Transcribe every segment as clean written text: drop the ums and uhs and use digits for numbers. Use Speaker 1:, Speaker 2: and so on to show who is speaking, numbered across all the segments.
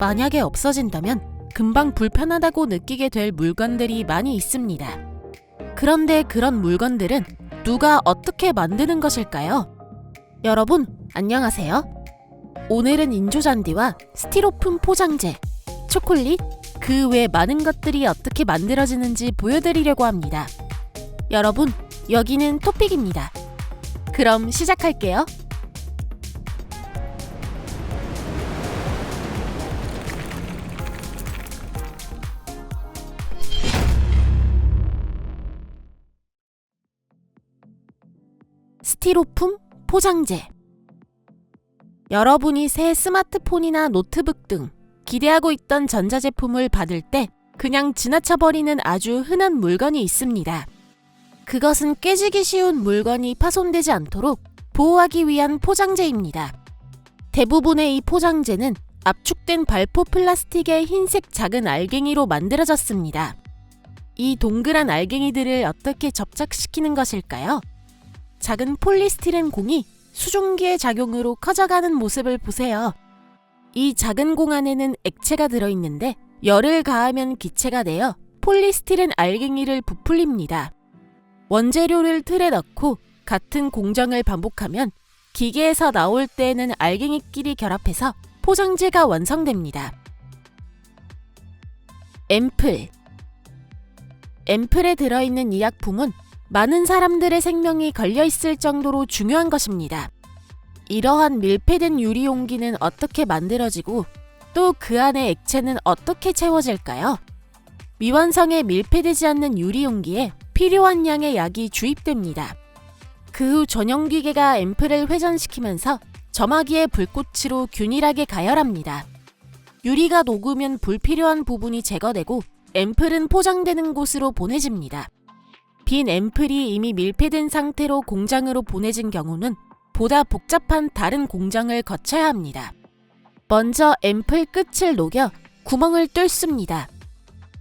Speaker 1: 만약에 없어진다면 금방 불편하다고 느끼게 될 물건들이 많이 있습니다. 그런데 그런 물건들은 누가 어떻게 만드는 것일까요? 여러분, 안녕하세요. 오늘은 인조잔디와 스티로폼 포장재, 초콜릿, 그 외 많은 것들이 어떻게 만들어지는지 보여드리려고 합니다. 여러분, 여기는 토픽입니다. 그럼 시작할게요. 스티로폼 포장재. 여러분이 새 스마트폰이나 노트북 등 기대하고 있던 전자제품을 받을 때 그냥 지나쳐버리는 아주 흔한 물건이 있습니다. 그것은 깨지기 쉬운 물건이 파손되지 않도록 보호하기 위한 포장재입니다. 대부분의 이 포장재는 압축된 발포 플라스틱의 흰색 작은 알갱이로 만들어졌습니다. 이 동그란 알갱이들을 어떻게 접착시키는 것일까요? 작은 폴리스티렌 공이 수증기의 작용으로 커져가는 모습을 보세요. 이 작은 공 안에는 액체가 들어있는데 열을 가하면 기체가 되어 폴리스티렌 알갱이를 부풀립니다. 원재료를 틀에 넣고 같은 공정을 반복하면 기계에서 나올 때에는 알갱이끼리 결합해서 포장재가 완성됩니다. 앰플. 앰플에 들어있는 이 약품은 많은 사람들의 생명이 걸려있을 정도로 중요한 것입니다. 이러한 밀폐된 유리 용기는 어떻게 만들어지고 또 그 안의 액체는 어떻게 채워질까요? 미완성에 밀폐되지 않는 유리 용기에 필요한 양의 약이 주입됩니다. 그 후 전용기계가 앰플을 회전시키면서 점화기의 불꽃으로 균일하게 가열합니다. 유리가 녹으면 불필요한 부분이 제거되고 앰플은 포장되는 곳으로 보내집니다. 빈 앰플이 이미 밀폐된 상태로 공장으로 보내진 경우는 보다 복잡한 다른 공정을 거쳐야 합니다. 먼저 앰플 끝을 녹여 구멍을 뚫습니다.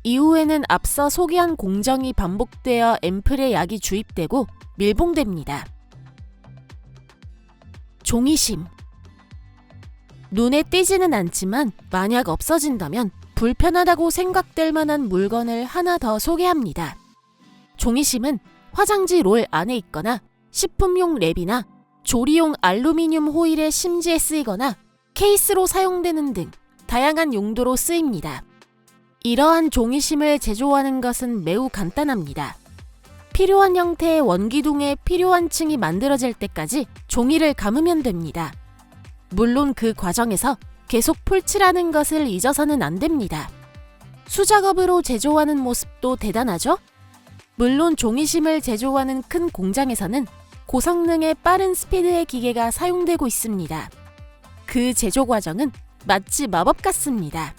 Speaker 1: 이후에는 앞서 소개한 공정이 반복되어 앰플에 약이 주입되고 밀봉됩니다. 종이심. 눈에 띄지는 않지만 만약 없어진다면 불편하다고 생각될 만한 물건을 하나 더 소개합니다. 종이심은 화장지 롤 안에 있거나 식품용 랩이나 조리용 알루미늄 호일의 심지에 쓰이거나 케이스로 사용되는 등 다양한 용도로 쓰입니다. 이러한 종이심을 제조하는 것은 매우 간단합니다. 필요한 형태의 원기둥에 필요한 층이 만들어질 때까지 종이를 감으면 됩니다. 물론 그 과정에서 계속 풀칠하는 것을 잊어서는 안 됩니다. 수작업으로 제조하는 모습도 대단하죠? 물론 종이심을 제조하는 큰 공장에서는 고성능의 빠른 스피드의 기계가 사용되고 있습니다. 그 제조 과정은 마치 마법 같습니다.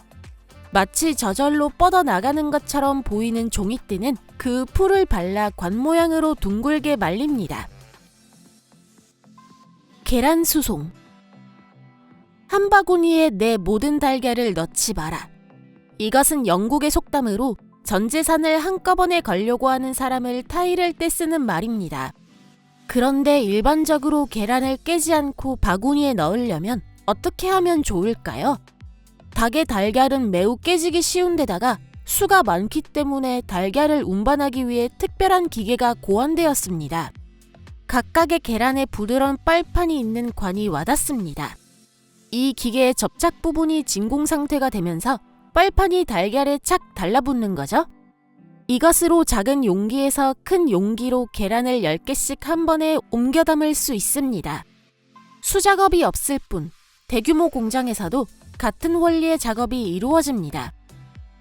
Speaker 1: 마치 저절로 뻗어나가는 것처럼 보이는 종이띠는 그 풀을 발라 관 모양으로 둥글게 말립니다. 계란 수송. 한 바구니에 내 모든 달걀을 넣지 마라. 이것은 영국의 속담으로 전 재산을 한꺼번에 걸려고 하는 사람을 타이를 때 쓰는 말입니다. 그런데 일반적으로 계란을 깨지 않고 바구니에 넣으려면 어떻게 하면 좋을까요? 닭의 달걀은 매우 깨지기 쉬운 데다가 수가 많기 때문에 달걀을 운반하기 위해 특별한 기계가 고안되었습니다. 각각의 계란에 부드러운 빨판이 있는 관이 와닿습니다. 이 기계의 접착 부분이 진공 상태가 되면서 빨판이 달걀에 착 달라붙는 거죠. 이것으로 작은 용기에서 큰 용기로 계란을 10개씩 한 번에 옮겨 담을 수 있습니다. 수작업이 없을 뿐 대규모 공장에서도 같은 원리의 작업이 이루어집니다.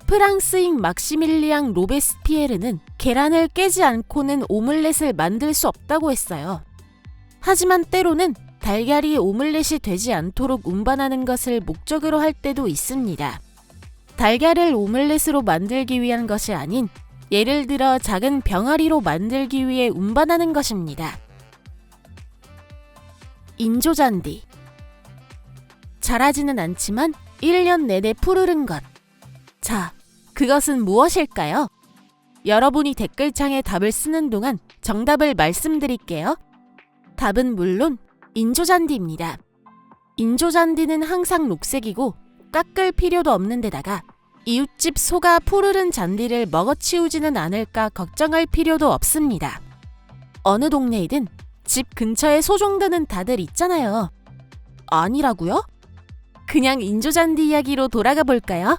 Speaker 1: 프랑스인 막시밀리앙 로베스피에르는 계란을 깨지 않고는 오믈렛을 만들 수 없다고 했어요. 하지만 때로는 달걀이 오믈렛이 되지 않도록 운반하는 것을 목적으로 할 때도 있습니다. 달걀을 오믈렛으로 만들기 위한 것이 아닌 예를 들어 작은 병아리로 만들기 위해 운반하는 것입니다. 인조잔디. 자라지는 않지만 1년 내내 푸르른 것. 자, 그것은 무엇일까요? 여러분이 댓글창에 답을 쓰는 동안 정답을 말씀드릴게요. 답은 물론 인조잔디입니다. 인조잔디는 항상 녹색이고 깎을 필요도 없는 데다가 이웃집 소가 푸르른 잔디를 먹어치우지는 않을까 걱정할 필요도 없습니다. 어느 동네이든 집 근처에 소종드는 다들 있잖아요. 아니라고요? 그냥 인조잔디 이야기로 돌아가 볼까요?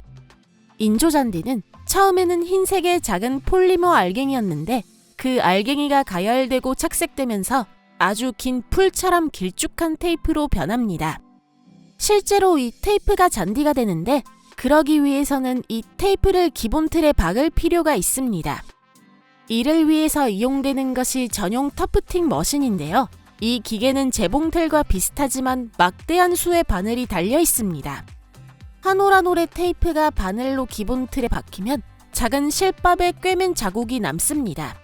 Speaker 1: 인조잔디는 처음에는 흰색의 작은 폴리머 알갱이였는데 그 알갱이가 가열되고 착색되면서 아주 긴 풀처럼 길쭉한 테이프로 변합니다. 실제로 이 테이프가 잔디가 되는데 그러기 위해서는 이 테이프를 기본 틀에 박을 필요가 있습니다. 이를 위해서 이용되는 것이 전용 터프팅 머신인데요. 이 기계는 재봉틀과 비슷하지만 막대한 수의 바늘이 달려 있습니다. 한 올 한 올의 테이프가 바늘로 기본 틀에 박히면 작은 실밥에 꿰맨 자국이 남습니다.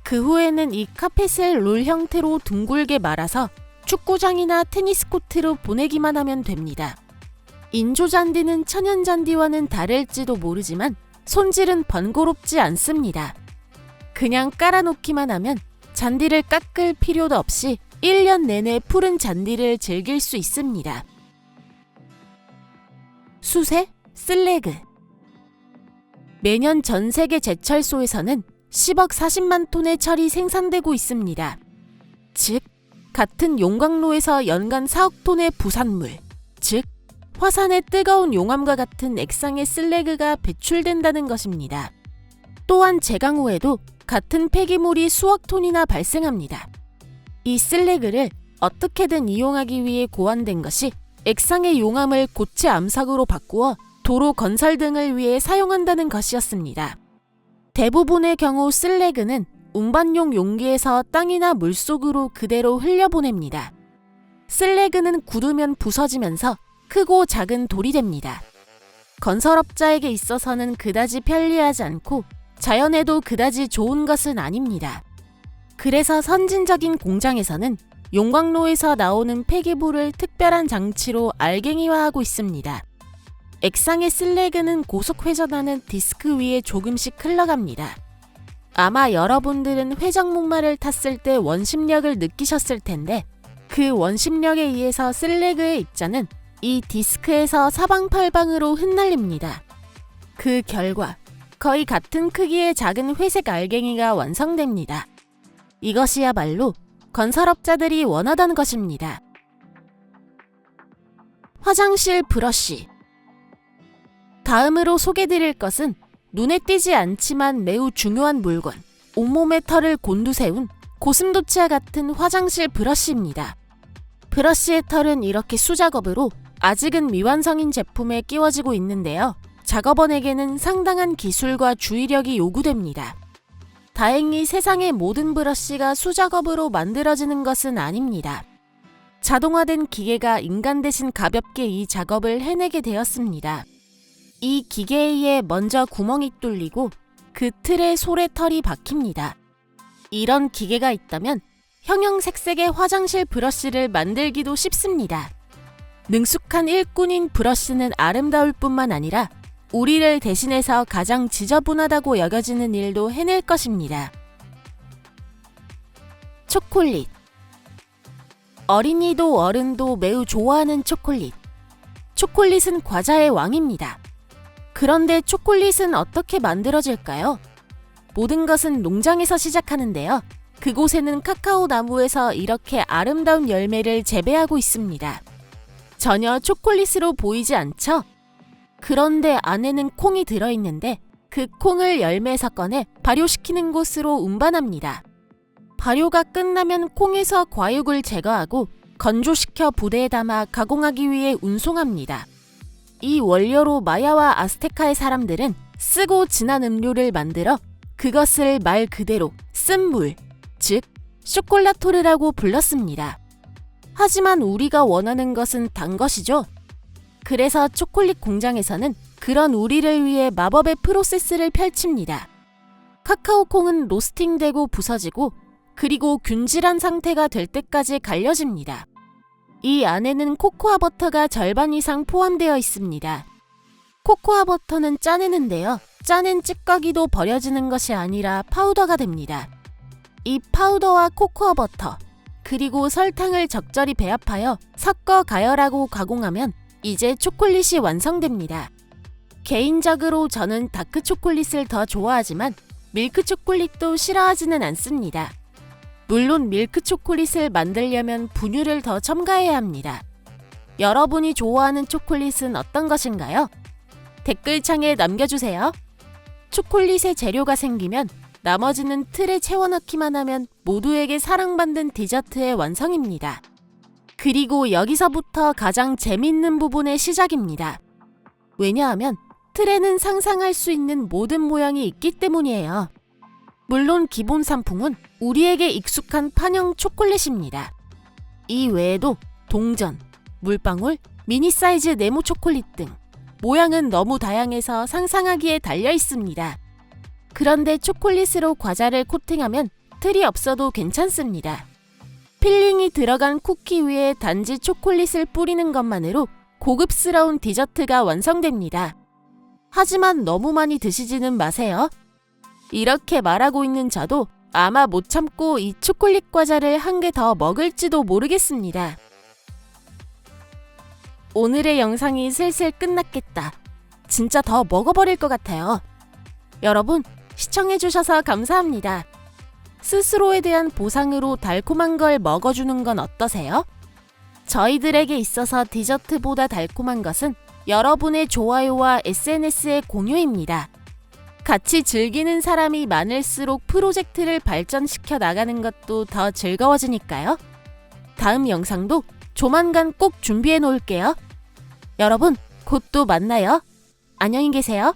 Speaker 1: 그 후에는 이 카펫을 롤 형태로 둥글게 말아서 축구장이나 테니스 코트로 보내기만 하면 됩니다. 인조잔디는 천연잔디와는 다를지도 모르지만 손질은 번거롭지 않습니다. 그냥 깔아놓기만 하면 잔디를 깎을 필요도 없이 1년 내내 푸른 잔디를 즐길 수 있습니다. 수세, 슬래그. 매년 전 세계 제철소에서는 10억 40만 톤의 철이 생산되고 있습니다. 즉, 같은 용광로에서 연간 4억 톤의 부산물, 즉 화산의 뜨거운 용암과 같은 액상의 슬래그가 배출된다는 것입니다. 또한 제강 후에도 같은 폐기물이 수억 톤이나 발생합니다. 이 슬래그를 어떻게든 이용하기 위해 고안된 것이 액상의 용암을 고체 암석으로 바꾸어 도로 건설 등을 위해 사용한다는 것이었습니다. 대부분의 경우 슬래그는 운반용 용기에서 땅이나 물속으로 그대로 흘려보냅니다. 슬래그는 굳으면 부서지면서 크고 작은 돌이 됩니다. 건설업자에게 있어서는 그다지 편리하지 않고 자연에도 그다지 좋은 것은 아닙니다. 그래서 선진적인 공장에서는 용광로에서 나오는 폐기물을 특별한 장치로 알갱이화하고 있습니다. 액상의 슬래그는 고속 회전하는 디스크 위에 조금씩 흘러갑니다. 아마 여러분들은 회전목마를 탔을 때 원심력을 느끼셨을 텐데 그 원심력에 의해서 슬래그의 입자는 이 디스크에서 사방팔방으로 흩날립니다. 그 결과 거의 같은 크기의 작은 회색 알갱이가 완성됩니다. 이것이야말로 건설업자들이 원하던 것입니다. 화장실 브러쉬. 다음으로 소개드릴 것은 눈에 띄지 않지만 매우 중요한 물건, 온몸의 털을 곤두세운 고슴도치와 같은 화장실 브러쉬입니다. 브러쉬의 털은 이렇게 수작업으로 아직은 미완성인 제품에 끼워지고 있는데요. 작업원에게는 상당한 기술과 주의력이 요구됩니다. 다행히 세상의 모든 브러쉬가 수작업으로 만들어지는 것은 아닙니다. 자동화된 기계가 인간 대신 가볍게 이 작업을 해내게 되었습니다. 이 기계에 의해 먼저 구멍이 뚫리고 그 틀에 솔의 털이 박힙니다. 이런 기계가 있다면 형형색색의 화장실 브러쉬를 만들기도 쉽습니다. 능숙한 일꾼인 브러쉬는 아름다울 뿐만 아니라 우리를 대신해서 가장 지저분하다고 여겨지는 일도 해낼 것입니다. 초콜릿. 어린이도 어른도 매우 좋아하는 초콜릿. 초콜릿은 과자의 왕입니다. 그런데 초콜릿은 어떻게 만들어질까요? 모든 것은 농장에서 시작하는데요. 그곳에는 카카오 나무에서 이렇게 아름다운 열매를 재배하고 있습니다. 전혀 초콜릿으로 보이지 않죠? 그런데 안에는 콩이 들어있는데 그 콩을 열매에서 꺼내 발효시키는 곳으로 운반합니다. 발효가 끝나면 콩에서 과육을 제거하고 건조시켜 부대에 담아 가공하기 위해 운송합니다. 이 원료로 마야와 아스테카의 사람들은 쓰고 진한 음료를 만들어 그것을 말 그대로 쓴 물, 즉 쇼콜라토르라고 불렀습니다. 하지만 우리가 원하는 것은 단 것이죠. 그래서 초콜릿 공장에서는 그런 우리를 위해 마법의 프로세스를 펼칩니다. 카카오 콩은 로스팅되고 부서지고 그리고 균질한 상태가 될 때까지 갈려집니다. 이 안에는 코코아 버터가 절반 이상 포함되어 있습니다. 코코아 버터는 짜내는데요. 짜낸 찌꺼기도 버려지는 것이 아니라 파우더가 됩니다. 이 파우더와 코코아 버터, 그리고 설탕을 적절히 배합하여 섞어 가열하고 가공하면 이제 초콜릿이 완성됩니다. 개인적으로 저는 다크 초콜릿을 더 좋아하지만 밀크 초콜릿도 싫어하지는 않습니다. 물론 밀크 초콜릿을 만들려면 분유를 더 첨가해야 합니다. 여러분이 좋아하는 초콜릿은 어떤 것인가요? 댓글창에 남겨주세요. 초콜릿의 재료가 생기면 나머지는 틀에 채워넣기만 하면 모두에게 사랑받는 디저트의 완성입니다. 그리고 여기서부터 가장 재밌는 부분의 시작입니다. 왜냐하면 틀에는 상상할 수 있는 모든 모양이 있기 때문이에요. 물론 기본 상품은 우리에게 익숙한 판형 초콜릿입니다. 이 외에도 동전, 물방울, 미니 사이즈 네모 초콜릿 등 모양은 너무 다양해서 상상하기에 달려 있습니다. 그런데 초콜릿으로 과자를 코팅하면 틀이 없어도 괜찮습니다. 필링이 들어간 쿠키 위에 단지 초콜릿을 뿌리는 것만으로 고급스러운 디저트가 완성됩니다. 하지만 너무 많이 드시지는 마세요. 이렇게 말하고 있는 저도 아마 못 참고 이 초콜릿 과자를 한 개 더 먹을지도 모르겠습니다. 오늘의 영상이 슬슬 끝났겠다. 진짜 더 먹어버릴 것 같아요. 여러분, 시청해주셔서 감사합니다. 스스로에 대한 보상으로 달콤한 걸 먹어주는 건 어떠세요? 저희들에게 있어서 디저트보다 달콤한 것은 여러분의 좋아요와 SNS의 공유입니다. 같이 즐기는 사람이 많을수록 프로젝트를 발전시켜 나가는 것도 더 즐거워지니까요. 다음 영상도 조만간 꼭 준비해 놓을게요. 여러분, 곧 또 만나요. 안녕히 계세요.